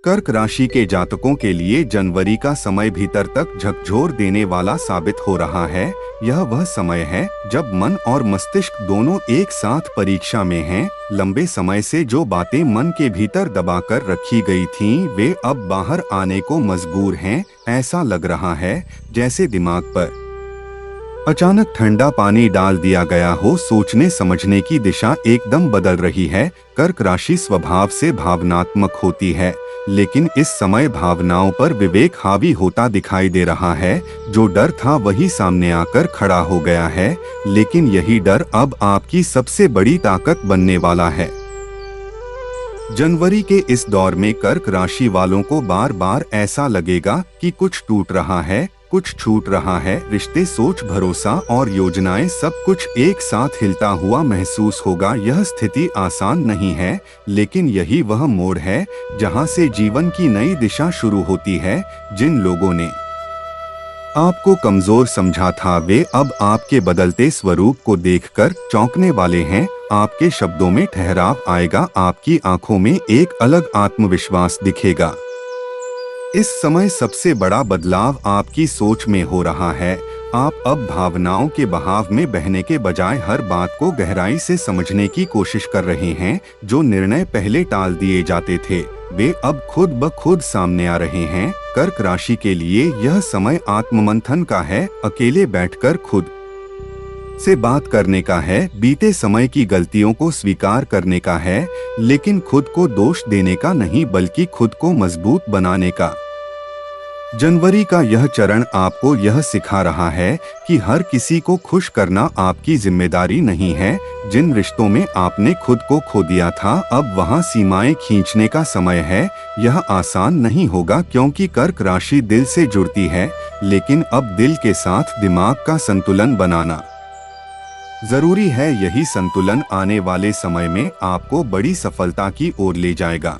कर्क राशि के जातकों के लिए जनवरी का समय भीतर तक झकझोर देने वाला साबित हो रहा है। यह वह समय है जब मन और मस्तिष्क दोनों एक साथ परीक्षा में हैं। लंबे समय से जो बातें मन के भीतर दबाकर रखी गई थीं, वे अब बाहर आने को मजबूर हैं। ऐसा लग रहा है जैसे दिमाग पर अचानक ठंडा पानी डाल दिया गया हो। सोचने समझने की दिशा एकदम बदल रही है। कर्क राशि स्वभाव से भावनात्मक होती है, लेकिन इस समय भावनाओं पर विवेक हावी होता दिखाई दे रहा है। जो डर था वही सामने आकर खड़ा हो गया है, लेकिन यही डर अब आपकी सबसे बड़ी ताकत बनने वाला है। जनवरी के इस दौर में कर्क राशि वालों को बार बार ऐसा लगेगा कि कुछ टूट रहा है, कुछ छूट रहा है। रिश्ते, सोच, भरोसा और योजनाएं सब कुछ एक साथ हिलता हुआ महसूस होगा। यह स्थिति आसान नहीं है, लेकिन यही वह मोड़ है जहां से जीवन की नई दिशा शुरू होती है। जिन लोगों ने आपको कमजोर समझा था, वे अब आपके बदलते स्वरूप को देखकर चौंकने वाले हैं। आपके शब्दों में ठहराव आएगा, आपकी आंखों में एक अलग आत्मविश्वास दिखेगा। इस समय सबसे बड़ा बदलाव आपकी सोच में हो रहा है। आप अब भावनाओं के बहाव में बहने के बजाय हर बात को गहराई से समझने की कोशिश कर रहे हैं। जो निर्णय पहले टाल दिए जाते थे, वे अब खुद ब खुद सामने आ रहे हैं। कर्क राशि के लिए यह समय आत्ममंथन का है, अकेले बैठकर खुद से बात करने का है, बीते समय की गलतियों को स्वीकार करने का है, लेकिन खुद को दोष देने का नहीं, बल्कि खुद को मजबूत बनाने का। जनवरी का यह चरण आपको यह सिखा रहा है कि हर किसी को खुश करना आपकी जिम्मेदारी नहीं है। जिन रिश्तों में आपने खुद को खो दिया था, अब वहां सीमाएं खींचने का समय है। यह आसान नहीं होगा, क्योंकि कर्क राशि दिल से जुड़ती है, लेकिन अब दिल के साथ दिमाग का संतुलन बनाना जरूरी है। यही संतुलन आने वाले समय में आपको बड़ी सफलता की ओर ले जाएगा।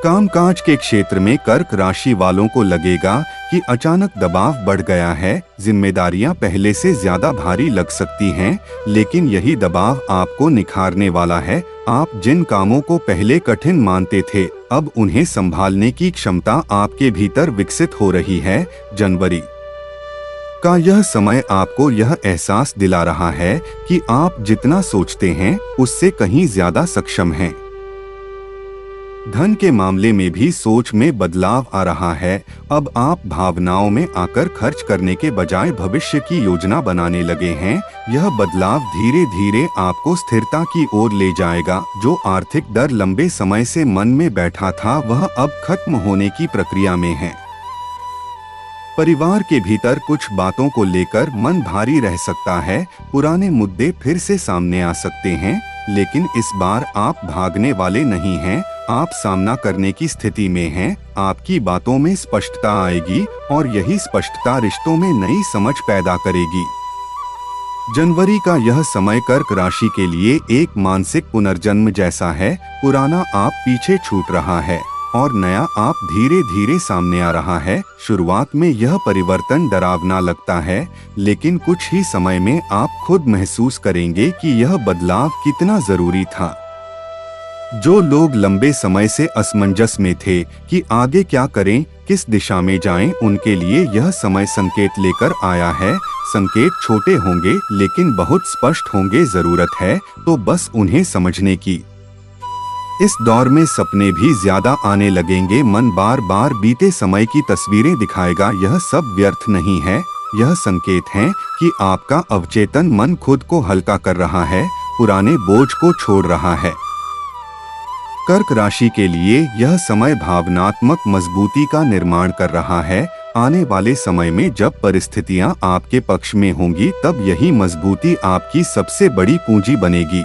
कामकाज के क्षेत्र में कर्क राशि वालों को लगेगा कि अचानक दबाव बढ़ गया है। जिम्मेदारियां पहले से ज्यादा भारी लग सकती हैं, लेकिन यही दबाव आपको निखारने वाला है। आप जिन कामों को पहले कठिन मानते थे, अब उन्हें संभालने की क्षमता आपके भीतर विकसित हो रही है। जनवरी का यह समय आपको यह एहसास दिला रहा है कि आप जितना सोचते हैं, उससे कहीं ज्यादा सक्षम हैं। धन के मामले में भी सोच में बदलाव आ रहा है। अब आप भावनाओं में आकर खर्च करने के बजाय भविष्य की योजना बनाने लगे हैं। यह बदलाव धीरे धीरे आपको स्थिरता की ओर ले जाएगा। जो आर्थिक डर लंबे समय से मन में बैठा था, वह अब खत्म होने की प्रक्रिया में है। परिवार के भीतर कुछ बातों को लेकर मन भारी रह सकता है। पुराने मुद्दे फिर से सामने आ सकते हैं, लेकिन इस बार आप भागने वाले नहीं हैं। आप सामना करने की स्थिति में हैं। आपकी बातों में स्पष्टता आएगी और यही स्पष्टता रिश्तों में नई समझ पैदा करेगी। जनवरी का यह समय कर्क राशि के लिए एक मानसिक पुनर्जन्म जैसा है। पुराना आप पीछे छूट रहा है और नया आप धीरे धीरे सामने आ रहा है। शुरुआत में यह परिवर्तन डरावना लगता है, लेकिन कुछ ही समय में आप खुद महसूस करेंगे कि यह बदलाव कितना जरूरी था। जो लोग लंबे समय से असमंजस में थे कि आगे क्या करें, किस दिशा में जाएं, उनके लिए यह समय संकेत लेकर आया है। संकेत छोटे होंगे, लेकिन बहुत स्पष्ट होंगे। जरूरत है तो बस उन्हें समझने की। इस दौर में सपने भी ज्यादा आने लगेंगे। मन बार बार बीते समय की तस्वीरें दिखाएगा। यह सब व्यर्थ नहीं है, यह संकेत है कि आपका अवचेतन मन खुद को हल्का कर रहा है, पुराने बोझ को छोड़ रहा है। कर्क राशि के लिए यह समय भावनात्मक मजबूती का निर्माण कर रहा है। आने वाले समय में जब परिस्थितियां आपके पक्ष में होंगी, तब यही मजबूती आपकी सबसे बड़ी पूंजी बनेगी।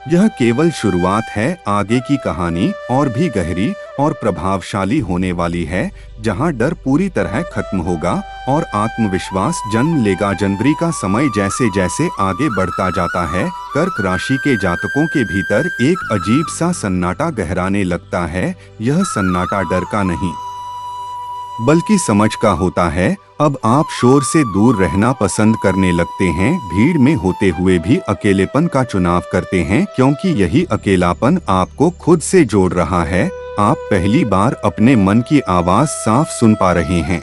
यह केवल शुरुआत है। आगे की कहानी और भी गहरी और प्रभावशाली होने वाली है, जहां डर पूरी तरह खत्म होगा और आत्मविश्वास जन्म लेगा। जनवरी का समय जैसे जैसे आगे बढ़ता जाता है, कर्क राशि के जातकों के भीतर एक अजीब सा सन्नाटा गहराने लगता है। यह सन्नाटा डर का नहीं, बल्कि समझ का होता है। अब आप शोर से दूर रहना पसंद करने लगते हैं। भीड़ में होते हुए भी अकेलेपन का चुनाव करते हैं, क्योंकि यही अकेलापन आपको खुद से जोड़ रहा है। आप पहली बार अपने मन की आवाज साफ सुन पा रहे हैं।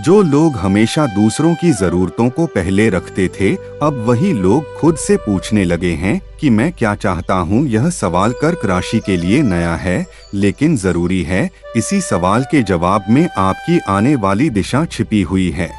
जो लोग हमेशा दूसरों की जरूरतों को पहले रखते थे, अब वही लोग खुद से पूछने लगे हैं कि मैं क्या चाहता हूँ। यह सवाल कर्क राशि के लिए नया है, लेकिन जरूरी है। इसी सवाल के जवाब में आपकी आने वाली दिशा छिपी हुई है।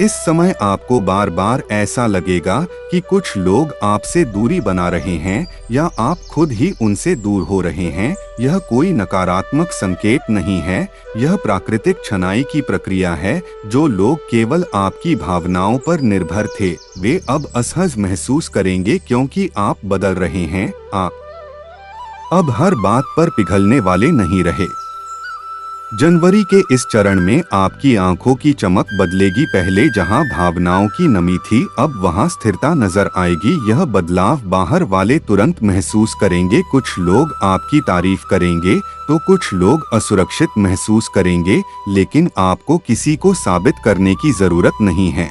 इस समय आपको बार बार ऐसा लगेगा कि कुछ लोग आपसे दूरी बना रहे हैं या आप खुद ही उनसे दूर हो रहे हैं। यह कोई नकारात्मक संकेत नहीं है, यह प्राकृतिक छनाई की प्रक्रिया है। जो लोग केवल आपकी भावनाओं पर निर्भर थे, वे अब असहज महसूस करेंगे क्योंकि आप बदल रहे हैं। आप अब हर बात पर पिघलने वाले नहीं रहे। जनवरी के इस चरण में आपकी आंखों की चमक बदलेगी। पहले जहां भावनाओं की नमी थी, अब वहां स्थिरता नजर आएगी। यह बदलाव बाहर वाले तुरंत महसूस करेंगे। कुछ लोग आपकी तारीफ करेंगे तो कुछ लोग असुरक्षित महसूस करेंगे, लेकिन आपको किसी को साबित करने की जरूरत नहीं है।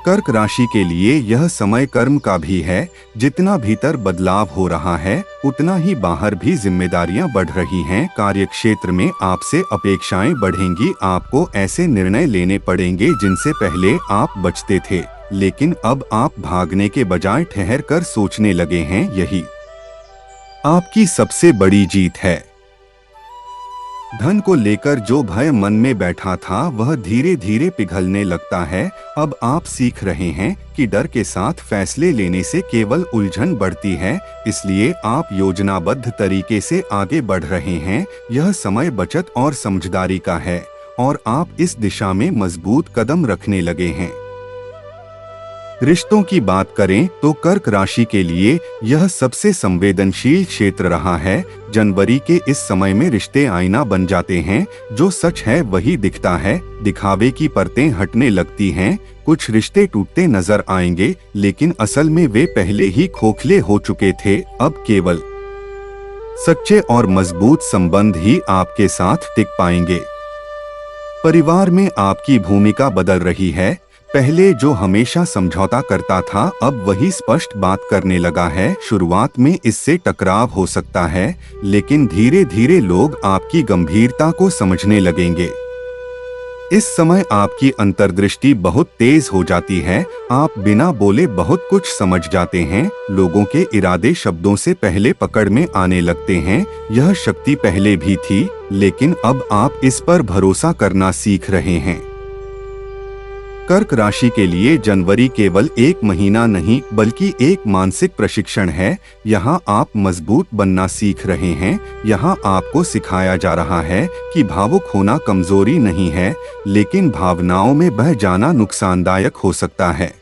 कर्क राशि के लिए यह समय कर्म का भी है। जितना भीतर बदलाव हो रहा है, उतना ही बाहर भी जिम्मेदारियां बढ़ रही हैं। कार्यक्षेत्र में आपसे अपेक्षाएं बढ़ेंगी। आपको ऐसे निर्णय लेने पड़ेंगे जिनसे पहले आप बचते थे, लेकिन अब आप भागने के बजाय ठहर कर सोचने लगे हैं। यही आपकी सबसे बड़ी जीत है। धन को लेकर जो भय मन में बैठा था, वह धीरे धीरे पिघलने लगता है। अब आप सीख रहे हैं कि डर के साथ फैसले लेने से केवल उलझन बढ़ती है, इसलिए आप योजनाबद्ध तरीके से आगे बढ़ रहे हैं। यह समय बचत और समझदारी का है और आप इस दिशा में मजबूत कदम रखने लगे हैं। रिश्तों की बात करें तो कर्क राशि के लिए यह सबसे संवेदनशील क्षेत्र रहा है। जनवरी के इस समय में रिश्ते आईना बन जाते हैं। जो सच है वही दिखता है, दिखावे की परतें हटने लगती हैं। कुछ रिश्ते टूटते नजर आएंगे, लेकिन असल में वे पहले ही खोखले हो चुके थे। अब केवल सच्चे और मजबूत संबंध ही आपके साथ टिक पाएंगे। परिवार में आपकी भूमिका बदल रही है। पहले जो हमेशा समझौता करता था, अब वही स्पष्ट बात करने लगा है। शुरुआत में इससे टकराव हो सकता है, लेकिन धीरे धीरे लोग आपकी गंभीरता को समझने लगेंगे। इस समय आपकी अंतर्दृष्टि बहुत तेज हो जाती है। आप बिना बोले बहुत कुछ समझ जाते हैं। लोगों के इरादे शब्दों से पहले पकड़ में आने लगते हैं। यह शक्ति पहले भी थी, लेकिन अब आप इस पर भरोसा करना सीख रहे हैं। कर्क राशि के लिए जनवरी केवल एक महीना नहीं, बल्कि एक मानसिक प्रशिक्षण है। यहाँ आप मजबूत बनना सीख रहे हैं। यहाँ आपको सिखाया जा रहा है कि भावुक होना कमजोरी नहीं है, लेकिन भावनाओं में बह जाना नुकसानदायक हो सकता है।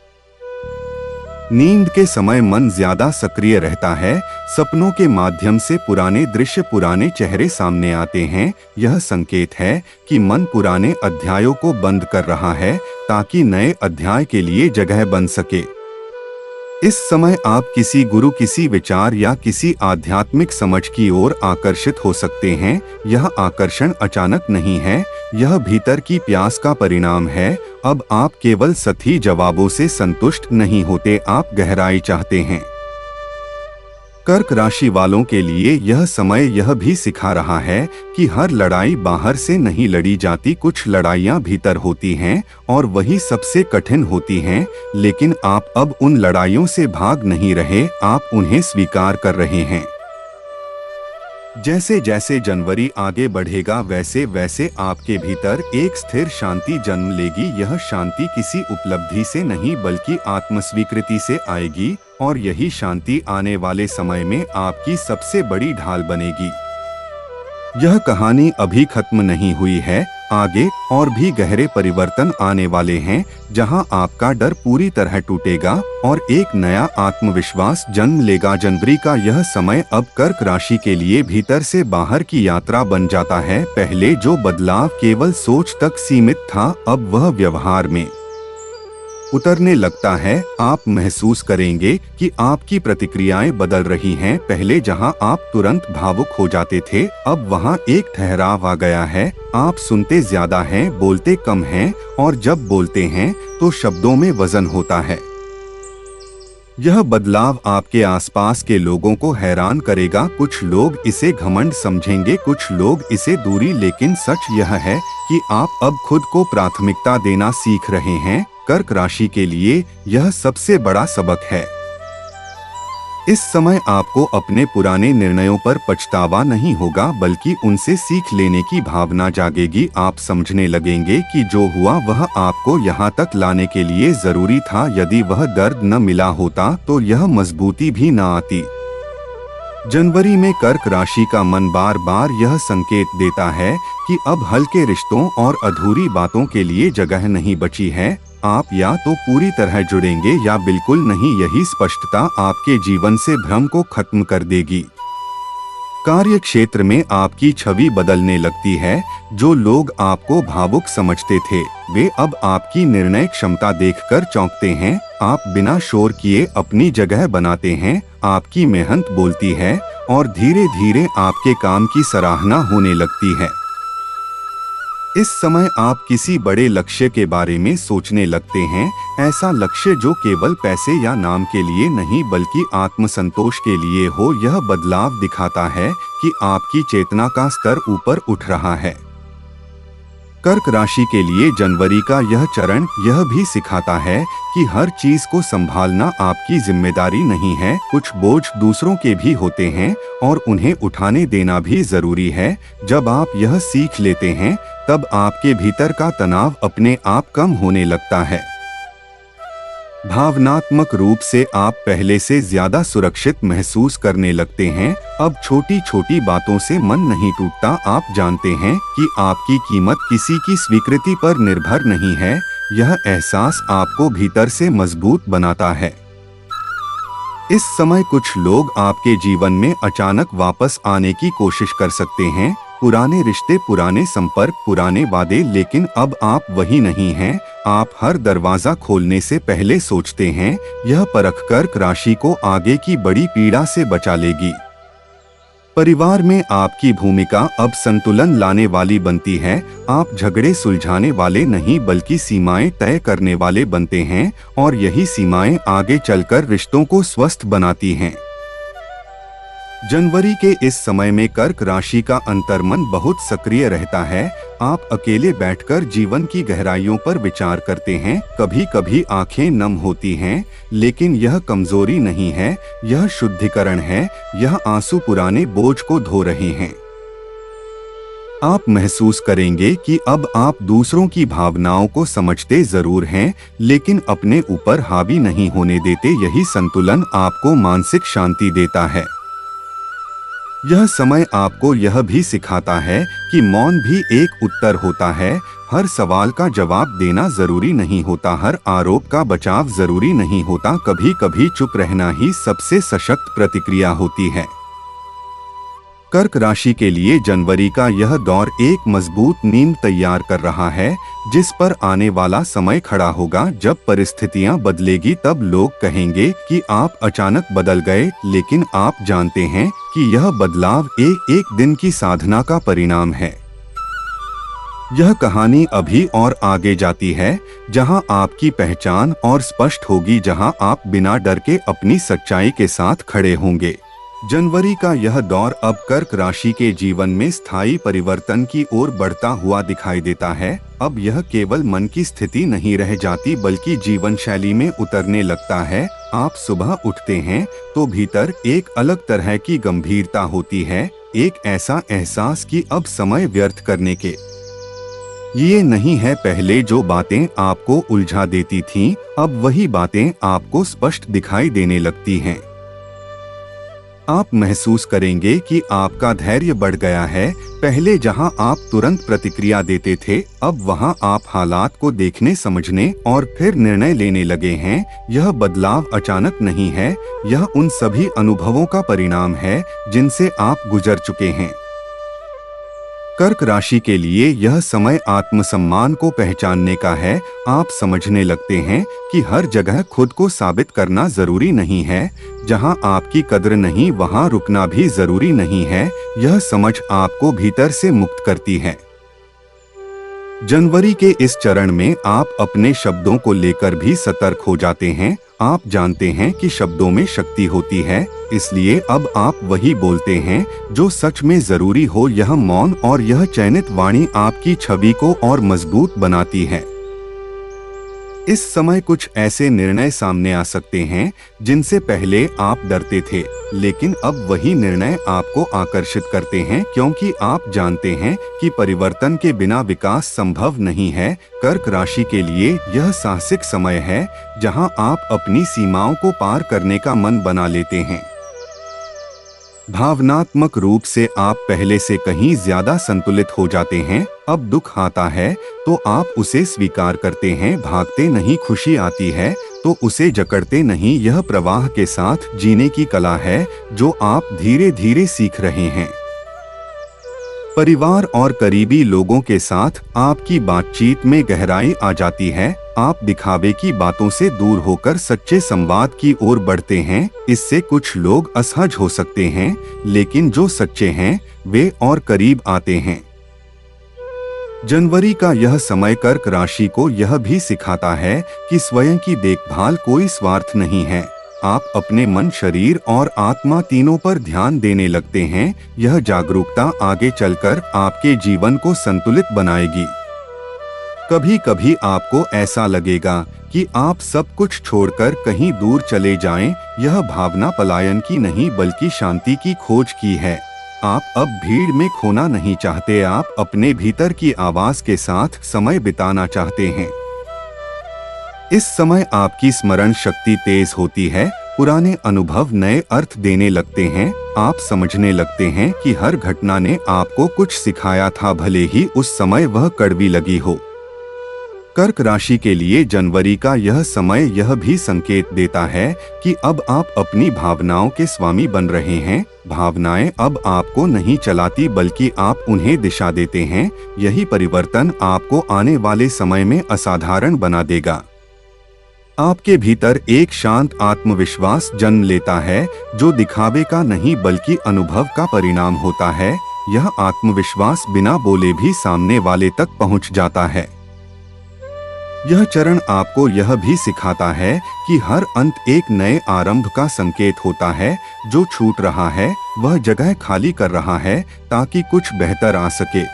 नींद के समय मन ज्यादा सक्रिय रहता है। सपनों के माध्यम से पुराने दृश्य, पुराने चेहरे सामने आते हैं। यह संकेत है कि मन पुराने अध्यायों को बंद कर रहा है ताकि नए अध्याय के लिए जगह बन सके। इस समय आप किसी गुरु, किसी विचार या किसी आध्यात्मिक समझ की ओर आकर्षित हो सकते हैं। यह आकर्षण अचानक नहीं है, यह भीतर की प्यास का परिणाम है। अब आप केवल सही जवाबों से संतुष्ट नहीं होते, आप गहराई चाहते हैं। कर्क राशि वालों के लिए यह समय यह भी सिखा रहा है कि हर लड़ाई बाहर से नहीं लड़ी जाती। कुछ लड़ाइयाँ भीतर होती हैं और वही सबसे कठिन होती हैं। लेकिन आप अब उन लड़ाइयों से भाग नहीं रहे, आप उन्हें स्वीकार कर रहे हैं। जैसे जैसे जनवरी आगे बढ़ेगा, वैसे वैसे आपके भीतर एक स्थिर शांति जन्म लेगी। यह शांति किसी उपलब्धि से नहीं, बल्कि आत्मस्वीकृति से आएगी, और यही शांति आने वाले समय में आपकी सबसे बड़ी ढाल बनेगी। यह कहानी अभी खत्म नहीं हुई है। आगे और भी गहरे परिवर्तन आने वाले हैं, जहां आपका डर पूरी तरह टूटेगा और एक नया आत्मविश्वास जन्म लेगा। जनवरी का यह समय अब कर्क राशि के लिए भीतर से बाहर की यात्रा बन जाता है। पहले जो बदलाव केवल सोच तक सीमित था, अब वह व्यवहार में उतरने लगता है। आप महसूस करेंगे कि आपकी प्रतिक्रियाएं बदल रही हैं। पहले जहां आप तुरंत भावुक हो जाते थे, अब वहां एक ठहराव आ गया है। आप सुनते ज्यादा हैं, बोलते कम हैं, और जब बोलते हैं तो शब्दों में वजन होता है। यह बदलाव आपके आसपास के लोगों को हैरान करेगा। कुछ लोग इसे घमंड समझेंगे, कुछ लोग इसे दूरी, लेकिन सच यह है कि आप अब खुद को प्राथमिकता देना सीख रहे हैं। कर्क राशि के लिए यह सबसे बड़ा सबक है। इस समय आपको अपने पुराने निर्णयों पर पछतावा नहीं होगा, बल्कि उनसे सीख लेने की भावना जागेगी। आप समझने लगेंगे कि जो हुआ वह आपको यहाँ तक लाने के लिए जरूरी था। यदि वह दर्द न मिला होता तो यह मजबूती भी न आती। जनवरी में कर्क राशि का मन बार बार यह संकेत देता है कि अब हल्के रिश्तों और अधूरी बातों के लिए जगह नहीं बची है। आप या तो पूरी तरह जुड़ेंगे या बिल्कुल नहीं। यही स्पष्टता आपके जीवन से भ्रम को खत्म कर देगी। कार्य क्षेत्र में आपकी छवि बदलने लगती है। जो लोग आपको भावुक समझते थे, वे अब आपकी निर्णय क्षमता देखकर चौंकते हैं। आप बिना शोर किए अपनी जगह बनाते हैं। आपकी मेहनत बोलती है और धीरे धीरे आपके काम की सराहना होने लगती है। इस समय आप किसी बड़े लक्ष्य के बारे में सोचने लगते हैं। ऐसा लक्ष्य जो केवल पैसे या नाम के लिए नहीं, बल्कि आत्मसंतोष के लिए हो। यह बदलाव दिखाता है कि आपकी चेतना का स्तर ऊपर उठ रहा है। कर्क राशि के लिए जनवरी का यह चरण यह भी सिखाता है कि हर चीज को संभालना आपकी जिम्मेदारी नहीं है। कुछ बोझ दूसरों के भी होते हैं और उन्हें उठाने देना भी जरूरी है। जब आप यह सीख लेते हैं, तब आपके भीतर का तनाव अपने आप कम होने लगता है। भावनात्मक रूप से आप पहले से ज्यादा सुरक्षित महसूस करने लगते हैं। अब छोटी छोटी बातों से मन नहीं टूटता। आप जानते हैं कि आपकी कीमत किसी की स्वीकृति पर निर्भर नहीं है। यह एहसास आपको भीतर से मजबूत बनाता है। इस समय कुछ लोग आपके जीवन में अचानक वापस आने की कोशिश कर सकते हैं। पुराने रिश्ते, पुराने संपर्क, पुराने वादे, लेकिन अब आप वही नहीं हैं। आप हर दरवाजा खोलने से पहले सोचते हैं। यह परख कर्क राशि को आगे की बड़ी पीड़ा से बचा लेगी। परिवार में आपकी भूमिका अब संतुलन लाने वाली बनती है। आप झगड़े सुलझाने वाले नहीं, बल्कि सीमाएं तय करने वाले बनते हैं, और यही सीमाएं आगे चलकर रिश्तों को स्वस्थ बनाती हैं। जनवरी के इस समय में कर्क राशि का अंतर्मन बहुत सक्रिय रहता है। आप अकेले बैठकर जीवन की गहराइयों पर विचार करते हैं। कभी कभी आंखें नम होती हैं, लेकिन यह कमजोरी नहीं है, यह शुद्धिकरण है। यह आंसू पुराने बोझ को धो रहे हैं। आप महसूस करेंगे कि अब आप दूसरों की भावनाओं को समझते जरूर हैं, लेकिन अपने ऊपर हावी नहीं होने देते। यही संतुलन आपको मानसिक शांति देता है। यह समय आपको यह भी सिखाता है कि मौन भी एक उत्तर होता है। हर सवाल का जवाब देना जरूरी नहीं होता, हर आरोप का बचाव जरूरी नहीं होता। कभी कभी चुप रहना ही सबसे सशक्त प्रतिक्रिया होती है। कर्क राशि के लिए जनवरी का यह दौर एक मजबूत नींव तैयार कर रहा है, जिस पर आने वाला समय खड़ा होगा। जब परिस्थितियां बदलेगी, तब लोग कहेंगे कि आप अचानक बदल गए, लेकिन आप जानते हैं कि यह बदलाव एक दिन की साधना का परिणाम है। यह कहानी अभी और आगे जाती है, जहां आपकी पहचान और स्पष्ट होगी, जहां आप बिना डर के अपनी सच्चाई के साथ खड़े होंगे। जनवरी का यह दौर अब कर्क राशि के जीवन में स्थायी परिवर्तन की ओर बढ़ता हुआ दिखाई देता है। अब यह केवल मन की स्थिति नहीं रह जाती, बल्कि जीवन शैली में उतरने लगता है। आप सुबह उठते हैं तो भीतर एक अलग तरह की गंभीरता होती है, एक ऐसा एहसास कि अब समय व्यर्थ करने के ये नहीं है। पहले जो बातें आपको उलझा देती थीं, अब वही बातें आपको स्पष्ट दिखाई देने लगती हैं। आप महसूस करेंगे कि आपका धैर्य बढ़ गया है। पहले जहां आप तुरंत प्रतिक्रिया देते थे, अब वहां आप हालात को देखने, समझने और फिर निर्णय लेने लगे हैं। यह बदलाव अचानक नहीं है, यह उन सभी अनुभवों का परिणाम है जिनसे आप गुजर चुके हैं। कर्क राशि के लिए यह समय आत्मसम्मान को पहचानने का है। आप समझने लगते हैं कि हर जगह खुद को साबित करना जरूरी नहीं है। जहां आपकी कद्र नहीं, वहां रुकना भी जरूरी नहीं है। यह समझ आपको भीतर से मुक्त करती है। जनवरी के इस चरण में आप अपने शब्दों को लेकर भी सतर्क हो जाते हैं। आप जानते हैं कि शब्दों में शक्ति होती है, इसलिए अब आप वही बोलते हैं जो सच में जरूरी हो। यह मौन और यह चयनित वाणी आपकी छवि को और मजबूत बनाती है। इस समय कुछ ऐसे निर्णय सामने आ सकते हैं जिनसे पहले आप डरते थे, लेकिन अब वही निर्णय आपको आकर्षित करते हैं, क्योंकि आप जानते हैं कि परिवर्तन के बिना विकास संभव नहीं है। कर्क राशि के लिए यह साहसिक समय है जहां आप अपनी सीमाओं को पार करने का मन बना लेते हैं। भावनात्मक रूप से आप पहले से कहीं ज्यादा संतुलित हो जाते हैं। अब दुख आता है तो आप उसे स्वीकार करते हैं, भागते नहीं। खुशी आती है तो उसे जकड़ते नहीं। यह प्रवाह के साथ जीने की कला है जो आप धीरे धीरे सीख रहे हैं। परिवार और करीबी लोगों के साथ आपकी बातचीत में गहराई आ जाती है। आप दिखावे की बातों से दूर होकर सच्चे संवाद की ओर बढ़ते हैं। इससे कुछ लोग असहज हो सकते हैं, लेकिन जो सच्चे हैं वे और करीब आते हैं। जनवरी का यह समय कर्क राशि को यह भी सिखाता है कि स्वयं की देखभाल कोई स्वार्थ नहीं है। आप अपने मन, शरीर और आत्मा तीनों पर ध्यान देने लगते हैं। यह जागरूकता आगे चलकर आपके जीवन को संतुलित बनाएगी। कभी कभी आपको ऐसा लगेगा कि आप सब कुछ छोड़कर कहीं दूर चले जाएं। यह भावना पलायन की नहीं बल्कि शांति की खोज की है। आप अब भीड़ में खोना नहीं चाहते, आप अपने भीतर की आवाज के साथ समय बिताना चाहते हैं। इस समय आपकी स्मरण शक्ति तेज होती है, पुराने अनुभव नए अर्थ देने लगते हैं। आप समझने लगते हैं कि हर घटना ने आपको कुछ सिखाया था, भले ही उस समय वह कड़वी लगी हो। कर्क राशि के लिए जनवरी का यह समय यह भी संकेत देता है कि अब आप अपनी भावनाओं के स्वामी बन रहे हैं। भावनाएं अब आपको नहीं चलाती बल्कि आप उन्हें दिशा देते हैं। यही परिवर्तन आपको आने वाले समय में असाधारण बना देगा। आपके भीतर एक शांत आत्मविश्वास जन्म लेता है जो दिखावे का नहीं बल्कि अनुभव का परिणाम होता है। यह आत्मविश्वास बिना बोले भी सामने वाले तक पहुंच जाता है। यह चरण आपको यह भी सिखाता है कि हर अंत एक नए आरंभ का संकेत होता है। जो छूट रहा है वह जगह खाली कर रहा है ताकि कुछ बेहतर आ सके।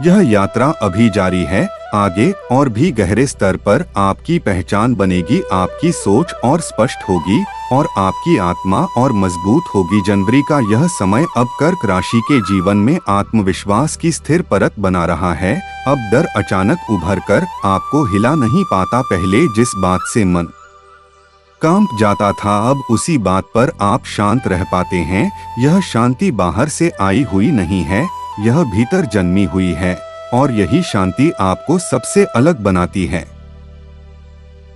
यह यात्रा अभी जारी है। आगे और भी गहरे स्तर पर आपकी पहचान बनेगी, आपकी सोच और स्पष्ट होगी और आपकी आत्मा और मजबूत होगी। जनवरी का यह समय अब कर्क राशि के जीवन में आत्मविश्वास की स्थिर परत बना रहा है। अब डर अचानक उभर कर आपको हिला नहीं पाता। पहले जिस बात से मन कांप जाता था, अब उसी बात पर आप शांत रह पाते हैं। यह शांति बाहर से आई हुई नहीं है, यह भीतर जन्मी हुई है और यही शांति आपको सबसे अलग बनाती है।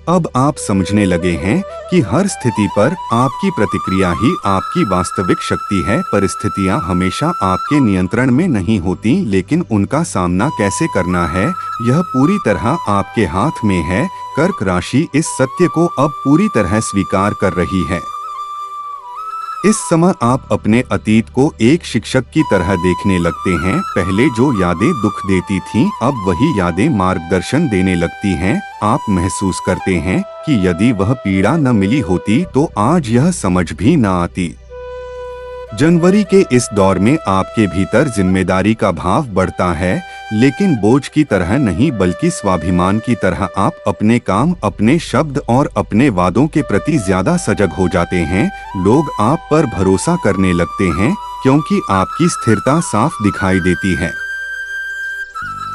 अब आप समझने लगे हैं कि हर स्थिति पर आपकी प्रतिक्रिया ही आपकी वास्तविक शक्ति है। परिस्थितियां हमेशा आपके नियंत्रण में नहीं होती, लेकिन उनका सामना कैसे करना है यह पूरी तरह आपके हाथ में है। कर्क राशि इस सत्य को अब पूरी तरह स्वीकार कर रही है। इस समय आप अपने अतीत को एक शिक्षक की तरह देखने लगते हैं। पहले जो यादें दुख देती थीं, अब वही यादें मार्गदर्शन देने लगती हैं। आप महसूस करते हैं कि यदि वह पीड़ा न मिली होती तो आज यह समझ भी न आती। जनवरी के इस दौर में आपके भीतर जिम्मेदारी का भाव बढ़ता है, लेकिन बोझ की तरह नहीं बल्कि स्वाभिमान की तरह। आप अपने काम, अपने शब्द और अपने वादों के प्रति ज्यादा सजग हो जाते हैं। लोग आप पर भरोसा करने लगते हैं क्योंकि आपकी स्थिरता साफ दिखाई देती है।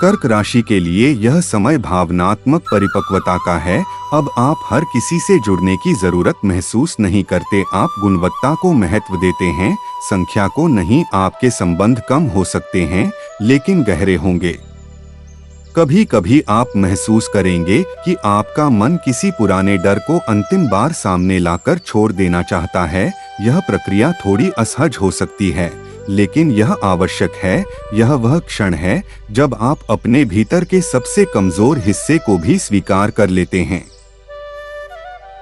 कर्क राशि के लिए यह समय भावनात्मक परिपक्वता का है। अब आप हर किसी से जुड़ने की जरूरत महसूस नहीं करते। आप गुणवत्ता को महत्व देते हैं, संख्या को नहीं। आपके संबंध कम हो सकते हैं लेकिन गहरे होंगे। कभी कभी आप महसूस करेंगे कि आपका मन किसी पुराने डर को अंतिम बार सामने लाकर छोड़ देना चाहता है। यह प्रक्रिया थोड़ी असहज हो सकती है, लेकिन यह आवश्यक है। यह वह क्षण है जब आप अपने भीतर के सबसे कमजोर हिस्से को भी स्वीकार कर लेते हैं।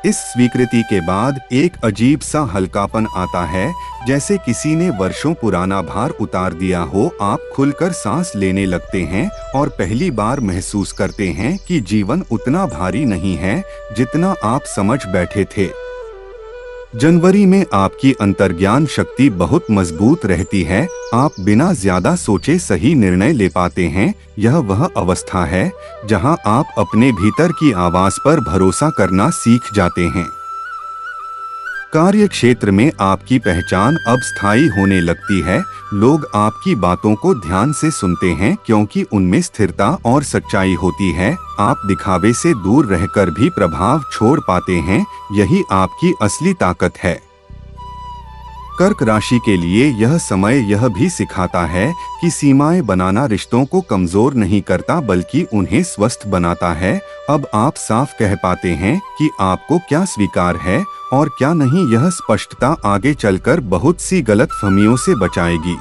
इस स्वीकृति के बाद एक अजीब सा हल्कापन आता है, जैसे किसी ने वर्षों पुराना भार उतार दिया हो। आप खुलकर सांस लेने लगते हैं और पहली बार महसूस करते हैं कि जीवन उतना भारी नहीं है जितना आप समझ बैठे थे। जनवरी में आपकी अंतर्ज्ञान शक्ति बहुत मजबूत रहती है। आप बिना ज्यादा सोचे सही निर्णय ले पाते हैं। यह वह अवस्था है जहां आप अपने भीतर की आवाज पर भरोसा करना सीख जाते हैं। कार्य क्षेत्र में आपकी पहचान अब स्थायी होने लगती है। लोग आपकी बातों को ध्यान से सुनते हैं क्योंकि उनमें स्थिरता और सच्चाई होती है। आप दिखावे से दूर रहकर भी प्रभाव छोड़ पाते हैं। यही आपकी असली ताकत है। कर्क राशि के लिए यह समय यह भी सिखाता है कि सीमाएं बनाना रिश्तों को कमजोर नहीं करता बल्कि उन्हें स्वस्थ बनाता है। अब आप साफ कह पाते हैं कि आपको क्या स्वीकार है और क्या नहीं। यह स्पष्टता आगे चलकर बहुत सी गलतफहमियों से बचाएगी।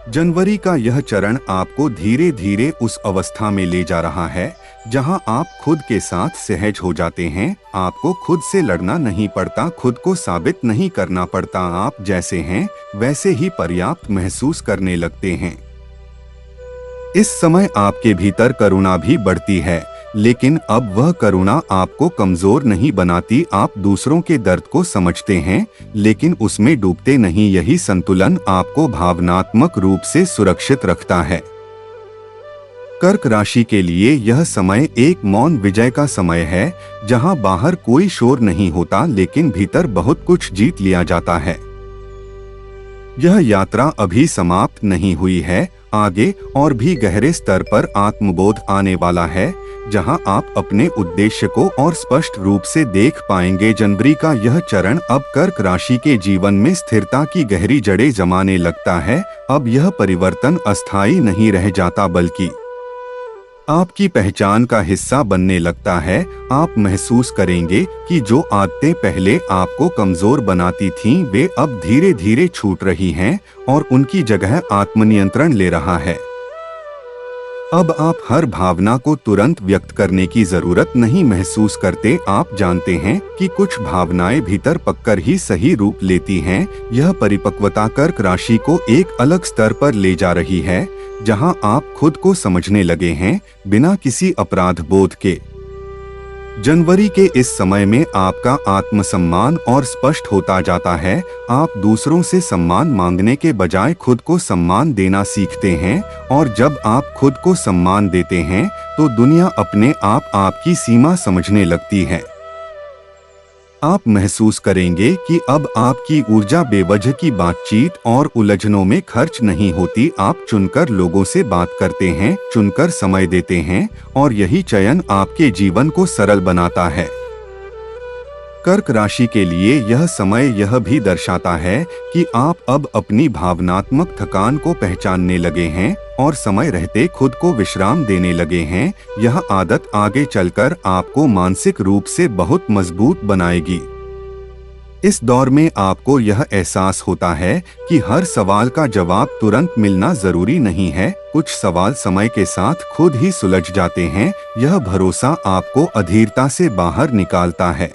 जनवरी का यह चरण आपको धीरे धीरे उस अवस्था में ले जा रहा है जहां आप खुद के साथ सहज हो जाते हैं। आपको खुद से लड़ना नहीं पड़ता, खुद को साबित नहीं करना पड़ता। आप जैसे हैं वैसे ही पर्याप्त महसूस करने लगते हैं। इस समय आपके भीतर करुणा भी बढ़ती है, लेकिन अब वह करुणा आपको कमजोर नहीं बनाती। आप दूसरों के दर्द को समझते हैं लेकिन उसमें डूबते नहीं। यही संतुलन आपको भावनात्मक रूप से सुरक्षित रखता है। कर्क राशि के लिए यह समय एक मौन विजय का समय है जहां बाहर कोई शोर नहीं होता लेकिन भीतर बहुत कुछ जीत लिया जाता है। यह यात्रा अभी समाप्त नहीं हुई है। आगे और भी गहरे स्तर पर आत्मबोध आने वाला है जहां आप अपने उद्देश्य को और स्पष्ट रूप से देख पाएंगे। जनवरी का यह चरण अब कर्क राशि के जीवन में स्थिरता की गहरी जड़ें जमाने लगता है। अब यह परिवर्तन अस्थायी नहीं रह जाता बल्कि आपकी पहचान का हिस्सा बनने लगता है। आप महसूस करेंगे कि जो आदतें पहले आपको कमजोर बनाती थीं, वे अब धीरे धीरे छूट रही हैं और उनकी जगह आत्मनियंत्रण ले रहा है। अब आप हर भावना को तुरंत व्यक्त करने की जरूरत नहीं महसूस करते। आप जानते हैं कि कुछ भावनाएं भीतर पककर ही सही रूप लेती हैं। यह परिपक्वता कर्क राशि को एक अलग स्तर पर ले जा रही है जहां आप खुद को समझने लगे हैं बिना किसी अपराध बोध के। जनवरी के इस समय में आपका आत्मसम्मान और स्पष्ट होता जाता है। आप दूसरों से सम्मान मांगने के बजाय खुद को सम्मान देना सीखते हैं और जब आप खुद को सम्मान देते हैं तो दुनिया अपने आप आपकी सीमा समझने लगती है। आप महसूस करेंगे कि अब आपकी ऊर्जा बेवजह की बातचीत और उलझनों में खर्च नहीं होती। आप चुनकर लोगों से बात करते हैं, चुनकर समय देते हैं और यही चयन आपके जीवन को सरल बनाता है। कर्क राशि के लिए यह समय यह भी दर्शाता है कि आप अब अपनी भावनात्मक थकान को पहचानने लगे हैं और समय रहते खुद को विश्राम देने लगे हैं। यह आदत आगे चलकर आपको मानसिक रूप से बहुत मजबूत बनाएगी। इस दौर में आपको यह एहसास होता है कि हर सवाल का जवाब तुरंत मिलना जरूरी नहीं है। कुछ सवाल समय के साथ खुद ही सुलझ जाते हैं। यह भरोसा आपको अधीरता से बाहर निकालता है।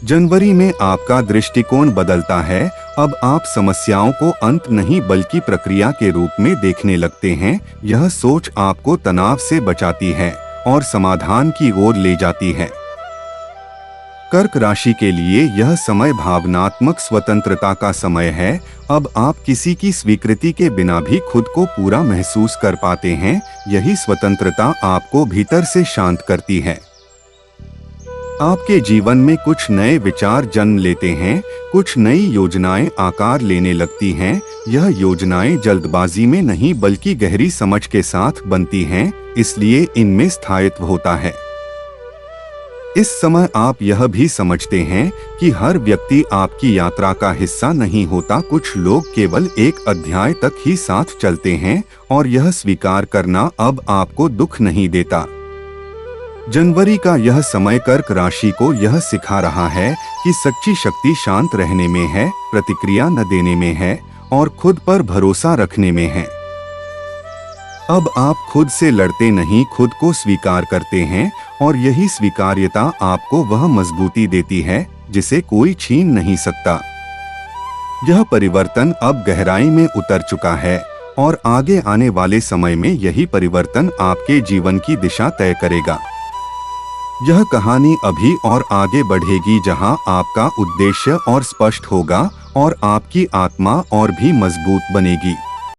जनवरी में आपका दृष्टिकोण बदलता है। अब आप समस्याओं को अंत नहीं बल्कि प्रक्रिया के रूप में देखने लगते हैं। यह सोच आपको तनाव से बचाती है और समाधान की ओर ले जाती है। कर्क राशि के लिए यह समय भावनात्मक स्वतंत्रता का समय है। अब आप किसी की स्वीकृति के बिना भी खुद को पूरा महसूस कर पाते हैं। यही स्वतंत्रता आपको भीतर से शांत करती है। आपके जीवन में कुछ नए विचार जन्म लेते हैं, कुछ नई योजनाएं आकार लेने लगती हैं। यह योजनाएं जल्दबाजी में नहीं बल्कि गहरी समझ के साथ बनती हैं, इसलिए इनमें स्थायित्व होता है। इस समय आप यह भी समझते हैं कि हर व्यक्ति आपकी यात्रा का हिस्सा नहीं होता। कुछ लोग केवल एक अध्याय तक ही साथ चलते हैं और यह स्वीकार करना अब आपको दुख नहीं देता। जनवरी का यह समय कर्क राशि को यह सिखा रहा है कि सच्ची शक्ति शांत रहने में है, प्रतिक्रिया न देने में है और खुद पर भरोसा रखने में है। अब आप खुद से लड़ते नहीं, खुद को स्वीकार करते हैं और यही स्वीकार्यता आपको वह मजबूती देती है जिसे कोई छीन नहीं सकता। यह परिवर्तन अब गहराई में उतर चुका है और आगे आने वाले समय में यही परिवर्तन आपके जीवन की दिशा तय करेगा। यह कहानी अभी और आगे बढ़ेगी, जहां आपका उद्देश्य और स्पष्ट होगा और आपकी आत्मा और भी मजबूत बनेगी।